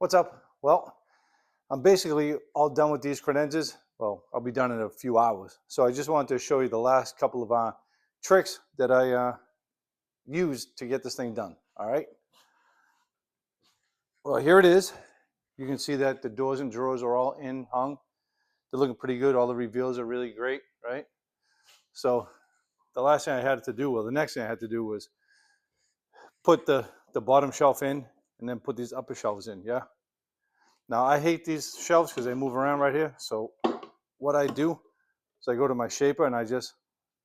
What's up? Well, I'm basically all done with these credenzas. Well, I'll be done in a few hours. So I just wanted to show you the last couple of tricks that I used to get this thing done. All right. Well, here it is. You can see that the doors and drawers are all in hung. They're looking pretty good. All the reveals are really great, right? So the last thing I had to do, well, the next thing I had to do was put the bottom shelf in and then put these upper shelves in. Yeah. Now I hate these shelves because they move around right here. So what I do is I go to my shaper and I just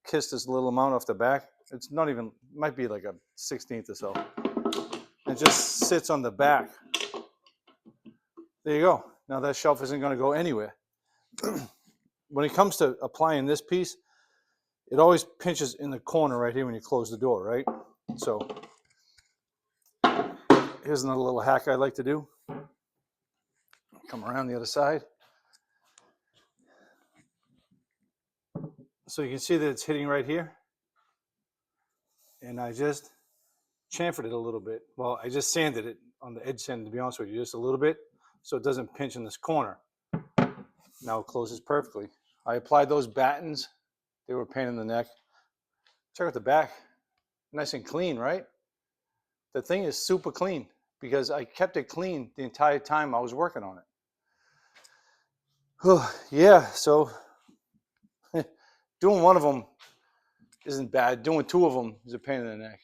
kiss this little amount off the back. It's not even, might be like a 16th or so. It just sits on the back. There you go. Now that shelf isn't going to go anywhere. When it comes to applying this piece, it always pinches in the corner right here when you close the door, right? So here's another little hack I like to do. Come around the other side. So you can see that it's hitting right here. And I just chamfered it a little bit. Well, I just sanded it on the edge sand, to be honest with you, just a little bit, so it doesn't pinch in this corner. Now it closes perfectly. I applied those battens. They were a pain in the neck. Check out the back. Nice and clean, right? The thing is super clean because I kept it clean the entire time I was working on it. Yeah, so doing one of them isn't bad. Doing two of them is a pain in the neck.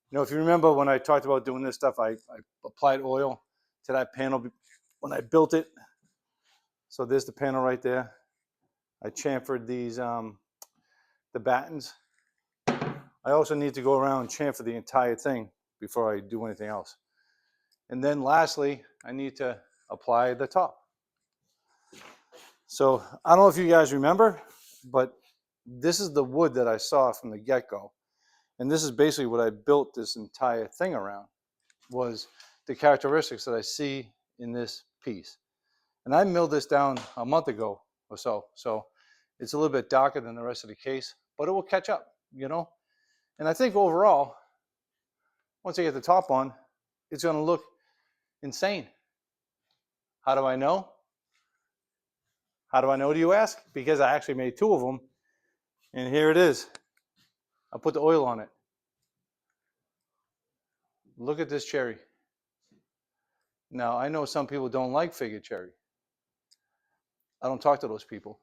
You know, if you remember when I talked about doing this stuff, I applied oil to that panel when I built it. So there's the panel right there. I chamfered these, the battens. I also need to go around and chamfer the entire thing before I do anything else. And then lastly, I need to apply the top. So I don't know if you guys remember, but this is the wood that I saw from the get-go. And this is basically what I built this entire thing around, was the characteristics that I see in this piece. And I milled this down a month ago or so. So it's a little bit darker than the rest of the case, but it will catch up, you know? And I think overall, once I get the top on, it's going to look insane. How do I know? How do I know, do you ask? Because I actually made two of them. And here it is. I put the oil on it. Look at this cherry. Now, I know some people don't like figured cherry. I don't talk to those people.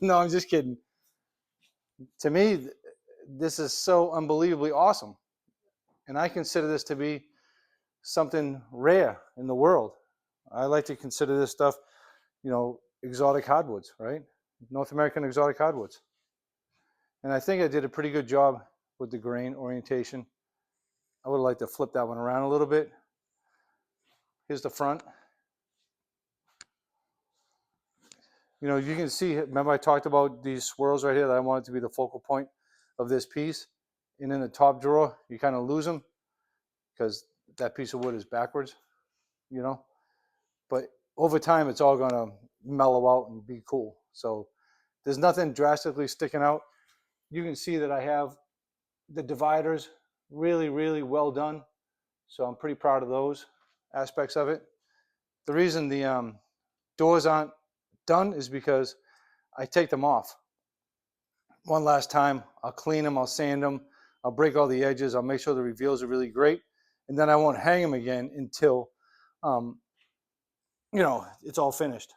No, I'm just kidding. To me, this is so unbelievably awesome. And I consider this to be something rare in the world. I like to consider this stuff, you know, exotic hardwoods, right? North American exotic hardwoods. And I think I did a pretty good job with the grain orientation. I would like to flip that one around a little bit. Here's the front. You know, you can see, remember I talked about these swirls right here that I wanted to be the focal point of this piece. And in the top drawer, you kind of lose them because that piece of wood is backwards, you know. But over time, it's all going to mellow out and be cool. So there's nothing drastically sticking out. You can see that I have the dividers really, really well done. So I'm pretty proud of those aspects of it. The reason the doors aren't done is because I take them off. One last time, I'll clean them, I'll sand them, I'll break all the edges, I'll make sure the reveals are really great, and then I won't hang them again until, you know, it's all finished.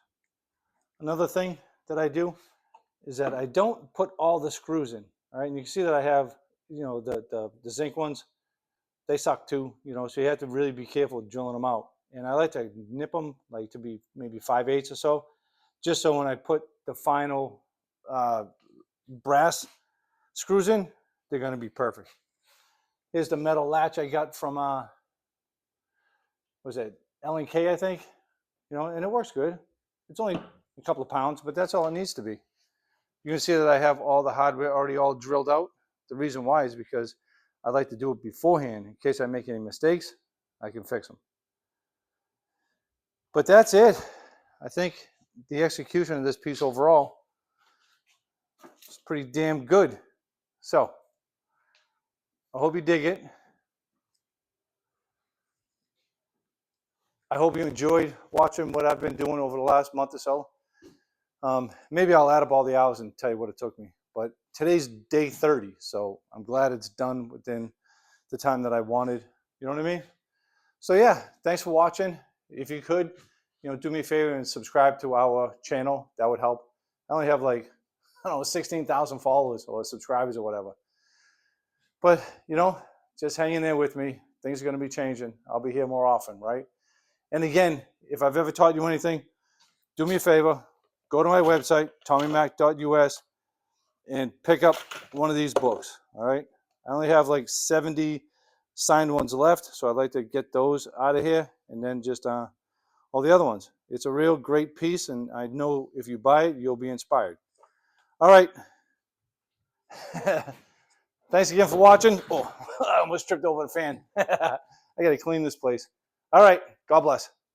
Another thing that I do is that I don't put all the screws in, all right? And you can see that I have, you know, the zinc ones, they suck too, you know, so you have to really be careful drilling them out. And I like to nip them, like to be maybe 5/8 or so, just so when I put the final brass screws in, they're going to be perfect. Here's the metal latch I got from, what was it, L&K, I think, you know, and it works good. It's only a couple of pounds, but that's all it needs to be. You can see that I have all the hardware already all drilled out. The reason why is because I like to do it beforehand. In case I make any mistakes, I can fix them. But that's it. I think the execution of this piece overall is pretty damn good. So I hope you dig it. I hope you enjoyed watching what I've been doing over the last month or so. Maybe I'll add up all the hours and tell you what it took me. But today's day 30, so I'm glad it's done within the time that I wanted. You know what I mean? So yeah, thanks for watching. If you could, do me a favor and subscribe to our channel. That would help. I only have like, I don't know, 16,000 followers or subscribers or whatever. But, just hang in there with me. Things are going to be changing. I'll be here more often, right? And again, if I've ever taught you anything, do me a favor. Go to my website, tommymac.us, and pick up one of these books, all right? I only have like 70 signed ones left, so I'd like to get those out of here, and then just all the other ones. It's a real great piece, and I know if you buy it, you'll be inspired. All right. Thanks again for watching. Oh, I almost tripped over the fan. I got to clean this place. All right. God bless.